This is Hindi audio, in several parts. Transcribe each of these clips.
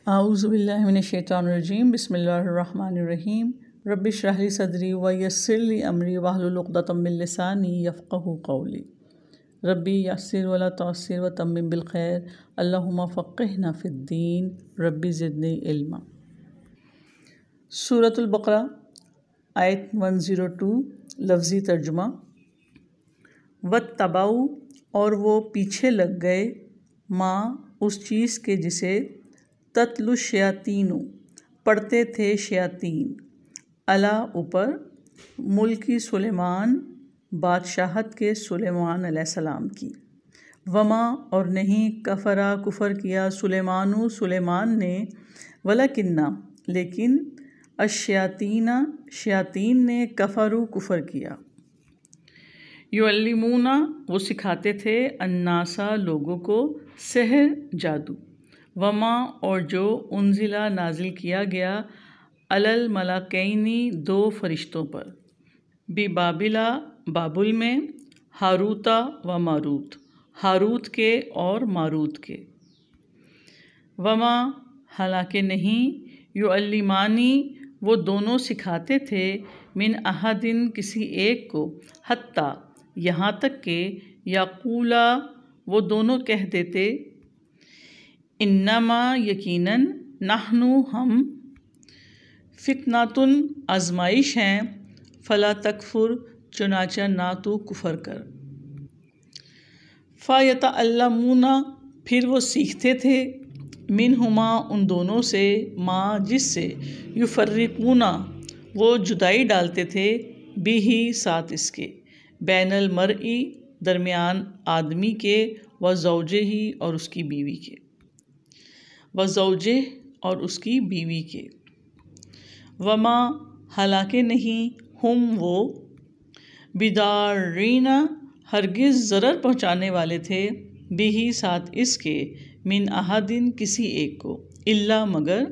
आऊज़ुबिल्लाहि मिनश्शैतानिर्रजीम बिस्मिल्लाहिर्रहमानिर्रहीम रब्बिश रह ली सदरी व यस्सिर ली अमरी वहलुल उक़दतम मिन लिसानी यफ़क़हू क़ौली रब्बी यस्सिर वला तुअस्सिर व तम्मिम बिल खैर अल्लाहुम्मा फ़क़्हिना फ़िद्दीन रब्बी ज़िदनी इल्मा। सूरतुल बक़रा आयत 102 लफ्ज़ी तर्जुमा। वत्तबाउ और वो पीछे लग गए माँ उस चीज़ के जिसे तत्लु शयातीनु पढ़ते थे शयातीन अला ऊपर मुल्की सुलेमान बादशाहत के सुलेमान अलैहिस्सलाम की। वमा और नहीं कफ़रा कुफ़र किया सुलेमानु सुलेमान ने वलकिन्ना लेकिन अशयातीना शयातीन ने कफ़रू कुफ़र किया। युअल्लिमूना वो सिखाते थे अन्नासा लोगों को सहर जादू। वमा और जो उन्जिला नाजिल किया गया अलल मलाकैनी दो फरिश्तों पर बी बाबिला बाबुल में हारूता व मारूत हारूत के और मारूत के। वमा हालांकि नहीं युअल्लिमानी वो दोनों सिखाते थे मिन अहदिन किसी एक को हत्ता यहाँ तक के याकूला वो दोनों कह देते इन्नमा यकीनन नहनु हम फितनातुन आजमाइश हैं फ़ला तकफुर चुनाचा ना तो कुफ़र कर। फ़यतअल्लमूना फिर वो सीखते थे मिनहुमा उन दोनों से माँ जिससे युफ़र्रिकूना वो जुदाई डालते थे बिही साथ इसके बैनल मरई दरमियान आदमी के व ज़ौजे ही और उसकी बीवी के व ज़ौजे और उसकी बीवी के। वमा हालांकि नहीं हम वो बिदारीना हरगिज़ ज़रर पहुँचाने वाले थे बिही साथ इसके मिन अहदिन किसी एक को इल्ला मगर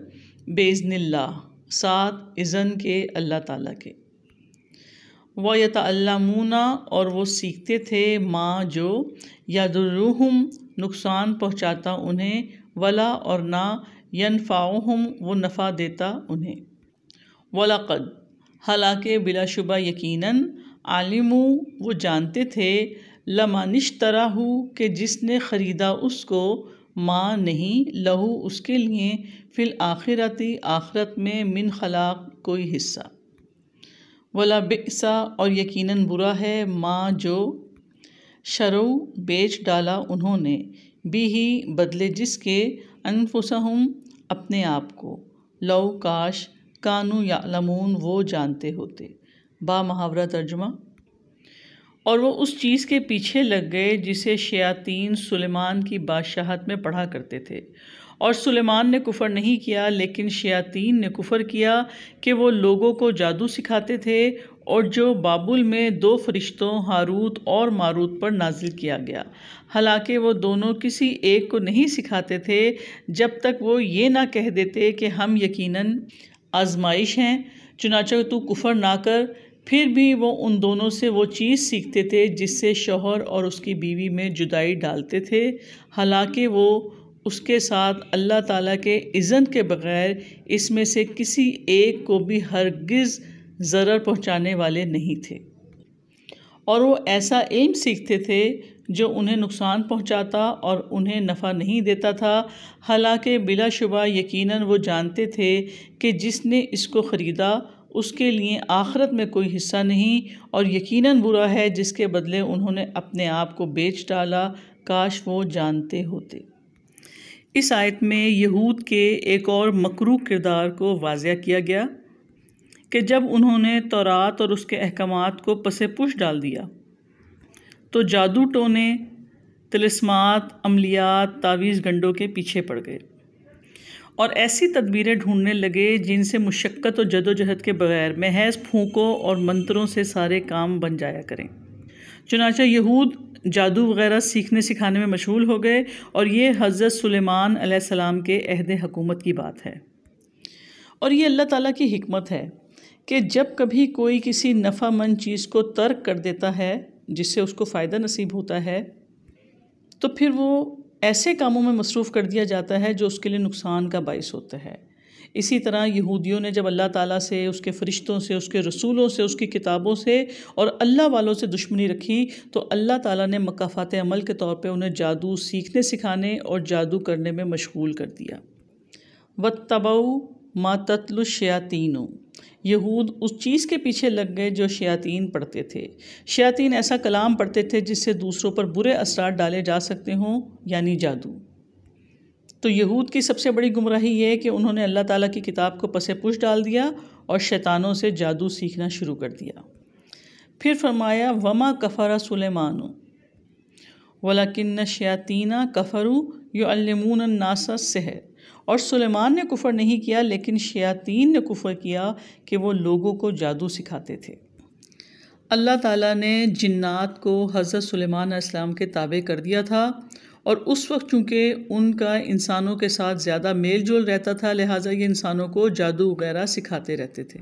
बेज़निल्लाह साथ इज़न के अल्लाह ताला के। व यतअल्लमूना और वो सीखते थे माँ जो यदुर्रुहुम नुकसान पहुँचाता उन्हें वला और ना यनफ़ाउहुम वो नफ़ा देता उन्हें। वलक़द हालांकि बिलाशुबा यकीनन आलिमू वो जानते थे लमानिश्तराहु के जिसने ख़रीदा उसको माँ नहीं लहू उसके लिए फ़िल आखिरती आखिरत में मिन खलाक कोई हिस्सा। वला बिसा और यकीनन बुरा है माँ जो शरऊ बेच डाला उन्होंने बिही बदले जिसके अनफुसहुम अपने आप को लौ काश कानू यालमून वो जानते होते। बा मुहावरा तर्जुमा। और वो उस चीज़ के पीछे लग गए जिसे शयातीन सुलेमान की बादशाहत में पढ़ा करते थे और सुलेमान ने कुफ़र नहीं किया लेकिन शयातीन ने कुफ़र किया कि वो लोगों को जादू सिखाते थे और जो बाबुल में दो फरिश्तों हारूत और मारूत पर नाजिल किया गया। हालांकि वो दोनों किसी एक को नहीं सिखाते थे जब तक वो ये ना कह देते कि हम यकीनन आजमाइश हैं चुनाचा तू कुफ़र ना कर। फिर भी वो उन दोनों से वो चीज़ सीखते थे जिससे शौहर और उसकी बीवी में जुदाई डालते थे हालांकि वो उसके साथ अल्लाह ताला के इज़्ज़त के बग़ैर इसमें से किसी एक को भी हरगिज़ ज़रर पहुँचाने वाले नहीं थे। और वो ऐसा इल्म सीखते थे जो उन्हें नुकसान पहुँचाता और उन्हें नफ़ा नहीं देता था हालांकि बिलाशुबा यकीनन वो जानते थे कि जिसने इसको ख़रीदा उसके लिए आखिरत में कोई हिस्सा नहीं और यकीनन बुरा है जिसके बदले उन्होंने अपने आप को बेच डाला काश वो जानते होते। इस आयत में यहूद के एक और मकरूह किरदार को वाज़िया किया गया कि जब उन्होंने तौरात और उसके अहकामात को पसे पुश डाल दिया तो जादू टोने तिलिस्मात अमलियात तावीज़ गंडों के पीछे पड़ गए और ऐसी तदबीरें ढूंढने लगे जिनसे मुशक्क़त और जदोजहद के बग़ैर महज फूंकों और मंत्रों से सारे काम बन जाया करें। चुनाचा यहूद जादू वग़ैरह सीखने सिखाने में मशगूल हो गए और ये हज़रत सुलेमान अलैहिस्सलाम के अहद हुकूमत की बात है। और ये अल्लाह ताला की हिकमत है कि जब कभी कोई किसी नफ़ामंद चीज़ को तर्क कर देता है जिससे उसको फ़ायदा नसीब होता है तो फिर वो ऐसे कामों में मसरूफ़ कर दिया जाता है जो उसके लिए नुकसान का बाइस होता है। इसी तरह यहूदियों ने जब अल्लाह ताला से, उसके फ़रिश्तों से, उसके रसूलों से, उसकी किताबों से और अल्लाह वालों से दुश्मनी रखी तो अल्लाह ताला ने मकाफ़ात अमल के तौर पे उन्हें जादू सीखने सिखाने और जादू करने में मशगूल कर दिया। वत्तबऊ मा तत्लु शयातीनु, यहूद उस चीज़ के पीछे लग गए जो शयातीन पढ़ते थे। शयातीन ऐसा कलाम पढ़ते थे जिससे दूसरों पर बुरे असरात डाले जा सकते हों, यानी जादू। तो यहूद की सबसे बड़ी गुमराही ये है कि उन्होंने अल्लाह ताला की किताब को पसे पुश डाल दिया और शैतानों से जादू सीखना शुरू कर दिया। फिर फरमाया वमा कफ़रा सुलेमानु वलाकिन्न शयातीना कफ़रू युअल्लिमून अन्नासा सिहर, और सुलेमान ने कुफ़र नहीं किया लेकिन शयातीन ने कुफ़र किया कि वो लोगों को जादू सिखाते थे। अल्लाह ताला ने जिन्नात को हज़रत सुलेमान अलैहिस्सलाम के ताबे कर दिया था और उस वक्त चूँकि उनका इंसानों के साथ ज़्यादा मेल जोल रहता था लिहाजा ये इंसानों को जादू वगैरह सिखाते रहते थे।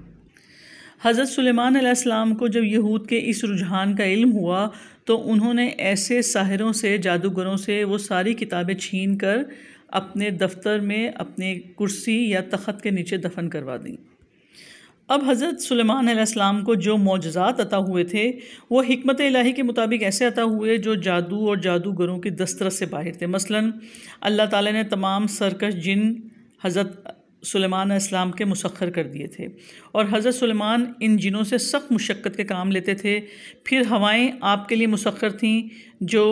हज़रत सुलेमान अलैहिस्सलाम को जब यहूद के इस रुझान का इल्म हुआ तो उन्होंने ऐसे साहिरों से, जादूगरों से वो सारी किताबें छीन कर अपने दफ्तर में अपने कुर्सी या तख़्त के नीचे दफन करवा दी। अब हज़रत सुलेमान अलैहिस्सलाम को जो मौजज़ात अता हुए थे वो हिकमत इलाही के मुताबिक ऐसे अता हुए जो जादू और जादूगरों की दस्तरस से बाहर थे। मसलन अल्लाह ताला ने तमाम सरकश जिन हज़रत सुलेमान अलैहिस्सलाम के मुसख्खर कर दिए थे और हज़रत सुलेमान इन जिनों से सख्त मुशक्क़त के काम लेते थे। फिर हवाएं आपके लिए मुसख्खर थीं जो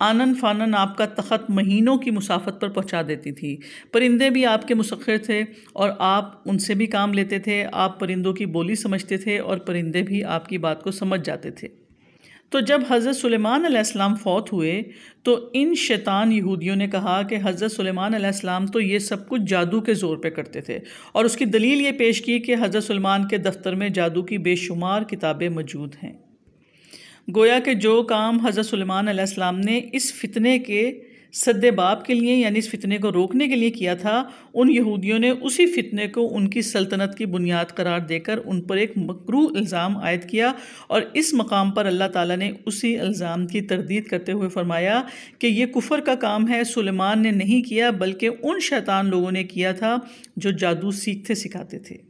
आनन फ़ानन आपका तख़त महीनों की मुसाफत पर पहुंचा देती थी। परिंदे भी आपके मुसख्खर थे और आप उनसे भी काम लेते थे। आप परिंदों की बोली समझते थे और परिंदे भी आपकी बात को समझ जाते थे। तो जब हज़रत सुलेमान अलैहिस्सलाम फ़ौत हुए तो इन शैतान यहूदियों ने कहा कि हज़रत सुलेमान अलैहिस्सलाम तो ये सब कुछ जादू के ज़ोर पे करते थे और उसकी दलील ये पेश की कि हज़रत सुलेमान के दफ्तर में जादू की बेशुमार किताबें मौजूद हैं। गोया कि जो काम हज़रत सुलेमान अलैहिस्सलाम ने इस फितने के सद्देबाब के लिए यानी इस फितने को रोकने के लिए किया था, उन यहूदियों ने उसी फितने को उनकी सल्तनत की बुनियाद करार देकर उन पर एक मकरूह इल्ज़ाम आयद किया और इस मकाम पर अल्लाह ताला ने उसी इल्ज़ाम की तरदीद करते हुए फरमाया कि ये कुफ़र का काम है, सुलेमान ने नहीं किया बल्कि उन शैतान लोगों ने किया था जो जादू सीखते सिखाते थे।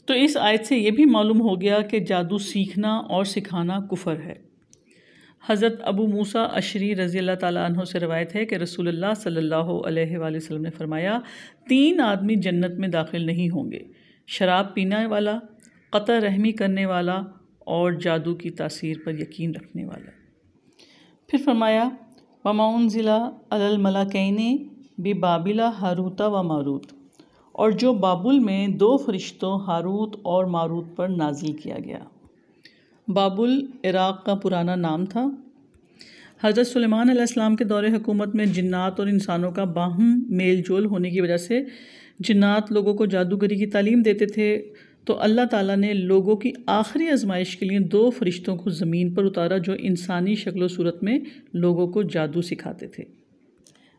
तो इस आयत से ये भी मालूम हो गया कि जादू सीखना और सिखाना कुफ़र है। हज़रत अबू मूसा अशरी रज़ी अल्लाह ताला अन्हो से रवायत है कि रसूलुल्लाह सल्लल्लाहु अलैहि वसल्लम ने फरमाया 3 आदमी जन्नत में दाखिल नहीं होंगे, शराब पीने वाला, क़त्ल रहमी करने वाला और जादू की तासीर पर यकीन रखने वाला। फिर फरमाया वमा उन्ज़िला अलल मलाकैनि बि बाबिला हारूता व मारूत, और जो बाबुल में 2 फरिश्तों हारूत और मारूत पर नाजिल किया गया। बाबुल इराक़ का पुराना नाम था। हज़रत सुलेमान अलैहिस्सलाम के दौरे हुकूमत में जिन्नात और इंसानों का बाहम मेल जोल होने की वजह से जिन्नात लोगों को जादूगरी की तालीम देते थे। तो अल्लाह ताला ने लोगों की आखिरी आजमाइश के लिए 2 फरिश्तों को ज़मीन पर उतारा जो इंसानी शक्ल सूरत में लोगों को जादू सिखाते थे।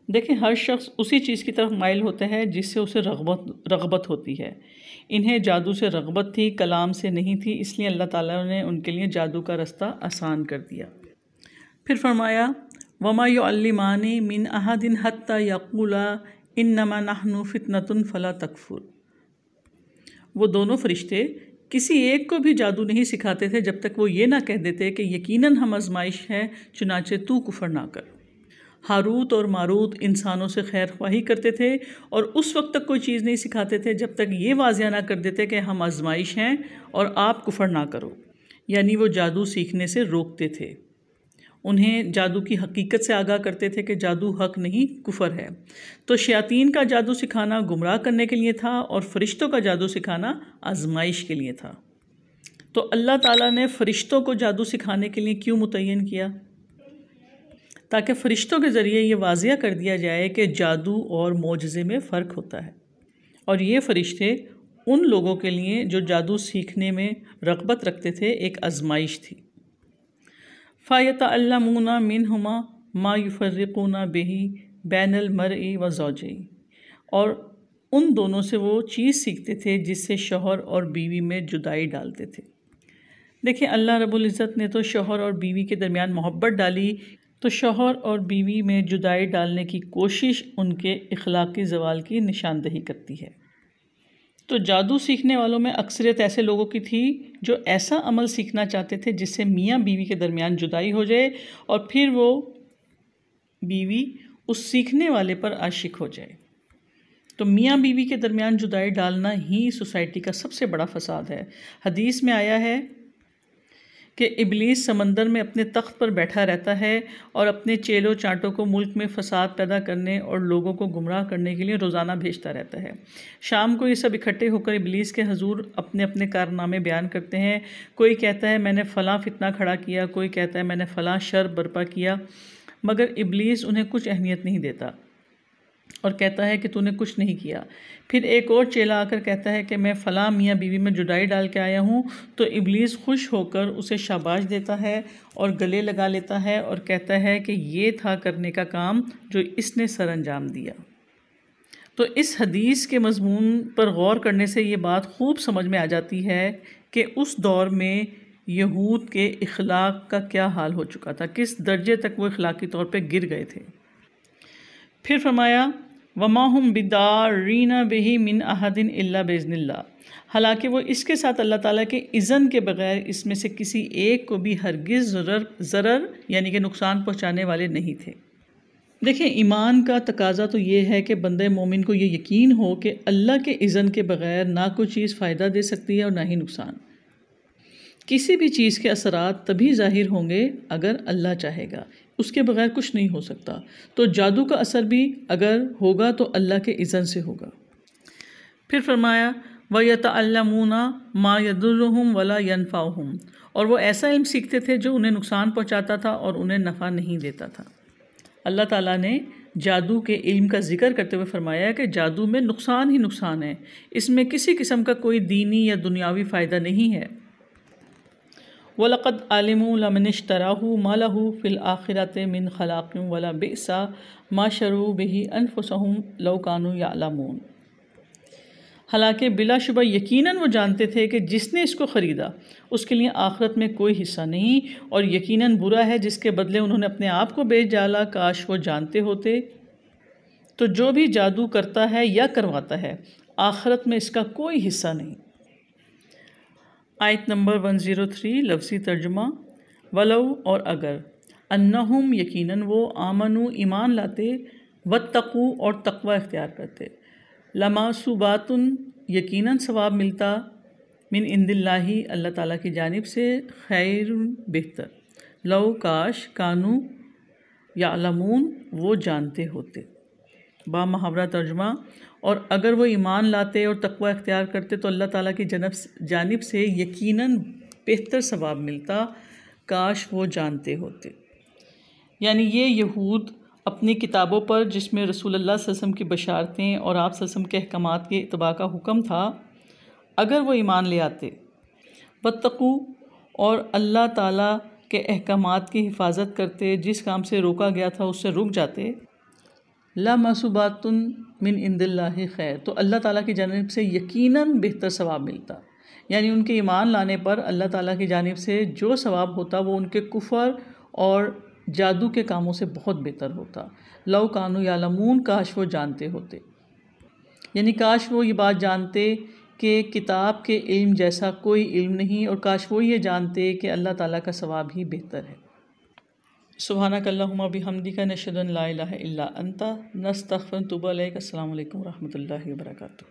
देखें, हर शख्स उसी चीज़ की तरफ माइल होता है जिससे उसे रग़बत होती है। इन्हें जादू से रग़बत थी, कलाम से नहीं थी, इसलिए अल्लाह ताला ने उनके लिए जादू का रास्ता आसान कर दिया। फिर फरमाया वमा युअल्लिमानी मिन अहदिन हत्ता यक़ूला इन्नमा नहनु फ़ितनतुन फ़ला तकफ़ुर, वो दोनों फरिश्ते किसी एक को भी जादू नहीं सिखाते थे जब तक वो ये ना कह देते कि यकीनन हम आजमाइश है, चुनाचे तू कुफ़र ना कर। हारूत और मारूत इंसानों से खैर ख्वाही करते थे और उस वक्त तक कोई चीज़ नहीं सिखाते थे जब तक ये वाज़िया ना कर देते कि हम आजमाइश हैं और आप कुफ़र ना करो, यानी वो जादू सीखने से रोकते थे। उन्हें जादू की हकीकत से आगाह करते थे कि जादू हक नहीं, कुफ़र है। तो शयातीन का जादू सिखाना गुमराह करने के लिए था और फरिश्तों का जादू सिखाना आजमाइश के लिए था। तो अल्लाह ताला ने फ़रिश्तों को जादू सिखाने के लिए क्यों मुतय्यन किया? ताकि फ़रिश्तों के ज़रिए ये वाज़िया कर दिया जाए कि जादू और मोजज़े में फ़र्क होता है और ये फ़रिश्ते उन लोगों के लिए जो जादू सीखने में रग़बत रखते थे एक आजमाइश थी। फ़यतअल्लमूना मिनहुमा मा युफ़र्रिक़ूना बिही बैनल मरई व ज़ौजई, और उन दोनों से वो चीज़ सीखते थे जिससे शौहर और बीवी में जुदाई डालते थे। देखिए, अल्लाह रब्बुल इज़्ज़त ने तो शौहर और बीवी के दरमियान मोहब्बत डाली तो शौहर और बीवी में जुदाई डालने की कोशिश उनके इखलाकी ज़वाल की निशानदही करती है। तो जादू सीखने वालों में अक्सरियत ऐसे लोगों की थी जो ऐसा अमल सीखना चाहते थे जिससे मियाँ बीवी के दरमियान जुदाई हो जाए और फिर वो बीवी उस सीखने वाले पर आशिक हो जाए। तो मियाँ बीवी के दरमियान जुदाई डालना ही सोसाइटी का सबसे बड़ा फसाद है। हदीस में आया है कि इब्लीस समंदर में अपने तख्त पर बैठा रहता है और अपने चेलों चांटों को मुल्क में फसाद पैदा करने और लोगों को गुमराह करने के लिए रोज़ाना भेजता रहता है। शाम को ये सब इकट्ठे होकर इब्लीस के हुजूर अपने अपने कारनामे बयान करते हैं। कोई कहता है मैंने फ़लाँ फितना खड़ा किया, कोई कहता है मैंने फ़लाँ शर बर्पा किया, मगर इब्लीस उन्हें कुछ अहमियत नहीं देता और कहता है कि तूने कुछ नहीं किया। फिर एक और चेला आकर कहता है कि मैं फ़लाँ मियाँ बीवी में जुदाई डाल के आया हूँ, तो इब्लीस खुश होकर उसे शाबाश देता है और गले लगा लेता है और कहता है कि ये था करने का काम जो इसने सर अंजाम दिया। तो इस हदीस के मज़मून पर गौर करने से ये बात खूब समझ में आ जाती है कि उस दौर में यहूद के इखलाक का क्या हाल हो चुका था, किस दर्जे तक वो इखलाकी तौर पर गिर गए थे। फिर फरमाया वमाहुम बिदारीना बिही मिन अहदिन इल्ला बेज़निल्लाह, हालांकि वो इसके साथ अल्लाह ताला के इज़्न के बगैर इसमें से किसी एक को भी हरगिज़ ज़रर यानी कि नुकसान पहुँचाने वाले नहीं थे। देखिए, ईमान का तकाजा तो ये है कि बंदे मोमिन को ये यकीन हो कि अल्लाह के इज़्न के बगैर ना कोई चीज़ फ़ायदा दे सकती है और ना ही नुकसान। किसी भी चीज़ के असरात तभी ज़ाहिर होंगे अगर अल्लाह चाहेगा, उसके बगैर कुछ नहीं हो सकता। तो जादू का असर भी अगर होगा तो अल्लाह के इज़्न से होगा। फिर फरमाया वयतअल्लमूना मा यदुर्रुहुम वला यनफ़अहुम, और वो ऐसा इल्म सीखते थे जो उन्हें नुकसान पहुँचाता था और उन्हें नफ़ा नहीं देता था। अल्लाह ताला ने जादू के इल्म का जिक्र करते हुए फरमाया कि जादू में नुकसान ही नुकसान है, इसमें किसी किस्म का कोई दीनी या दुनियावी फ़ायदा नहीं है। वलक़द आलिमू लमनिश्तराहु मा लहू फ़िल आखिरति मिन खलाक़िन वला बिसा मा शरू बिही अनफुसहुम लौ कानू यालमून, हालांकि बिलाशुबा यकीनन वो जानते थे कि जिसने इसको ख़रीदा उसके लिए आखिरत में कोई हिस्सा नहीं, और यकीनन बुरा है जिसके बदले उन्होंने अपने आप को बेच डाला, काश वो जानते होते। तो जो भी जादू करता है या करवाता है आखिरत में इसका कोई हिस्सा नहीं। आयत नंबर 103 लफ्ज़ी तर्जुमा वलौ और अगर, अन्नहुम यकीनन वो, आमनु ईमान लाते, वत्तकू और तकवा इख्तियार करते, लमासुबातुन यकीनन सवाब मिलता, मिन इंदिल्लाही अल्लाह ताला की जानिब से, खैरुन बेहतर, लौ काश, कानू यालमून वो जानते होते। बा मुहावरा तर्जुमा, और अगर वो ईमान लाते और तकवा इख्तियार करते तो अल्लाह ताला की जानिब से यकीनन बेहतर सवाब मिलता, काश वो जानते होते। यानी ये यहूद अपनी किताबों पर जिसमें रसूलुल्लाह सल्लल्लाहु अलैहि वसल्लम की बशारतें और आप सल्लल्लाहु अलैहि वसल्लम के अहकामात के इत्तबा का हुक्म था, अगर वो ईमान ले आते, वत्तकू और अल्लाह ताला के अहकामात की हिफाजत करते, जिस काम से रोका गया था उससे रुक जाते, ला मसूबातुन मिन इंदिल्लाहि खैर, तो अल्लाह ताला की जानिब से यकीनन बेहतर सवाब मिलता। यानी उनके ईमान लाने पर अल्लाह ताला की जानिब से जो सवाब होता वो उनके कुफर और जादू के कामों से बहुत बेहतर होता। लौ कानू यालमून, काश वो जानते होते, यानी काश वो ये बात जानते कि किताब के इल्म जैसा कोई इल्म नहीं, और काश वो ये जानते कि अल्लाह ताला का सवाब ही बेहतर है। सुब्हानक अल्लाहुम्मा बिहम्दिका नशहदु अन ला इलाहा इल्ला अंता नस्तगफिरुका व नतूबु इलैक। अस्सलामु अलैकुम व रहमतुल्लाहि व बरकातुहू।